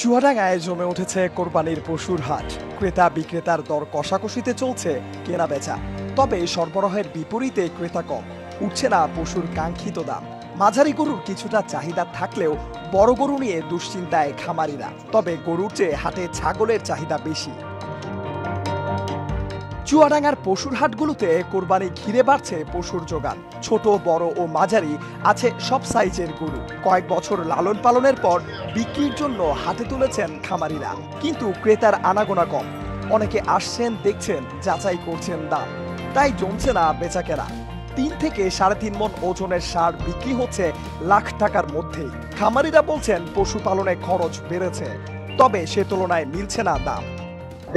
চুয়াডাঙ্গায় জমে উঠেছে কোরবানির পশুর হাট। ক্রেতা বিক্রেতার দর কষাকষিতে চলছে কেনা বেচা। তবে সরবরাহের বিপরীতে ক্রেতা কম, উঠছে না পশুর কাঙ্ক্ষিত দাম। মাঝারি গরুর কিছুটা চাহিদা থাকলেও বড় গরু নিয়ে দুশ্চিন্তায় খামারিরা। তবে গরুর চেয়ে হাটে ছাগলের চাহিদা বেশি। চুয়াডাঙ্গার পশুর হাটগুলোতে কোরবানি ঘিরে বাড়ছে পশুর যোগান। ছোট বড় ও মাঝারি আছে সব সাইজের গরু। কয়েক বছর লালন পালনের পর বিক্রির জন্য হাটে তুলেছেন খামারিরা, কিন্তু ক্রেতার আনাগোনা কম। অনেকে আসছেন, দেখছেন, যাচাই করছেন দাম, তাই জমছে না বেচাকেনা। 3 থেকে 3.5 মণ ওজনের ষাঁড় বিক্রি হচ্ছে লাখ টাকার মধ্যেই। খামারিরা বলছেন পশুপালনে খরচ বেড়েছে, তবে সে তুলনায় মিলছে না দাম।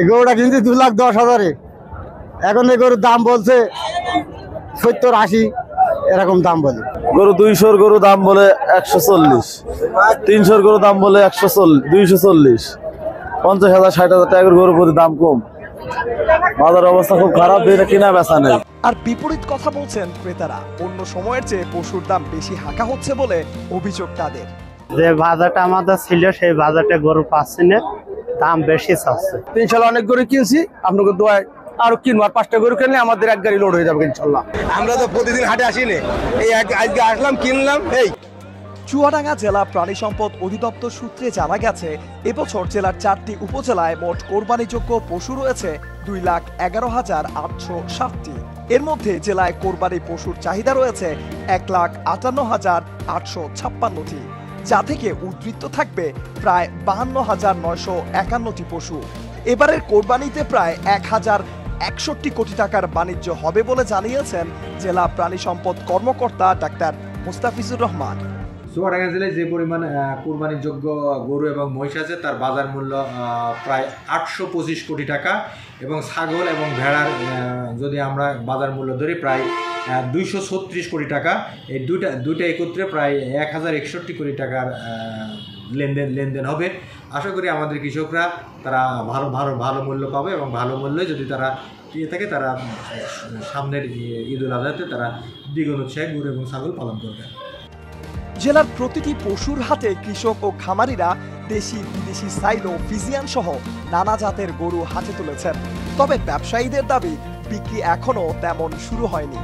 গরুটা কিনছি 2,10,000-এ, এখন এই গরুর দাম বলছে 70-80 এরকম দাম বলে। গরু 200-র গরু দাম বলে 140, 300-র গরু দাম বলে 140, 240, 50,000 60,000 টাকার গরু প্রতি দাম কম। বাজার অবস্থা খুব খারাপ, দিয়ে কিনা বেচা নেই। আর বিপরীত কথা বলছেন ক্রেতারা। অন্য সময়ের চেয়ে পশুর দাম বেশি হাঁকা হচ্ছে বলে অভিযোগ তাদের। যে বাজারটা আমাদের ছিল সেই বাজারটা গরু পাচ্ছি না, দাম বেশি চাচ্ছে। ইনশাল্লাহ অনেক গরু কিনছি, আপনাকে দোয়ায় আরো কিনবো। আর 5টা গরু কিনলে আমাদের এক গাড়ি লোড হয়ে যাবে ইনশাল্লাহ। আমরা তো প্রতিদিন হাটে আসি না, এই আজকে আসলাম, কিনলাম। এই চুয়াডাঙ্গা জেলা প্রাণী সম্পদ অধিদপ্তর সূত্রে জানা গেছে, এবছর জেলার 4টি উপজেলায় মোট কোরবানিযোগ্য পশু রয়েছে 2,11,860টি। এর মধ্যে জেলায় কোরবানি পশুর চাহিদা রয়েছে 1,58,856টি, যা থেকে উদ্ধৃত থাকবে প্রায় 52,951টি পশু। এবারের কোরবানিতে প্রায় 1,061 কোটি টাকার বাণিজ্য হবে বলে জানিয়েছেন জেলা প্রাণী সম্পদ কর্মকর্তা ডাক্তার মুস্তাফিজুর রহমান। চুয়াডাঙ্গা জেলায় যে পরিমাণ কোরবানিযোগ্য গরু এবং মহিষ আছে তার বাজার মূল্য প্রায় 825 কোটি টাকা, এবং ছাগল এবং ভেড়ার যদি আমরা বাজার মূল্য ধরি প্রায় 236 কোটি টাকা। এই দুইটা একত্রে প্রায় 1,061 কোটি টাকার লেনদেন হবে। আশা করি আমাদের কৃষকরা তারা ভালো মূল্য পাবে, এবং ভালো মূল্যে যদি তারা পেয়ে থাকে তারা সামনের ঈদুল আজহাতে তারা দ্বিগুণ উৎসাহে গরু এবং ছাগল পালন করবে। জেলার প্রতিটি পশুর হাটে কৃষক ও খামারিরা দেশি বিদেশি সাইলো ফিজিয়ান সহ নানা জাতের গরু হাটে তুলেছেন। তবে ব্যবসায়ীদের দাবি বিক্রি এখনো তেমন শুরু হয়নি।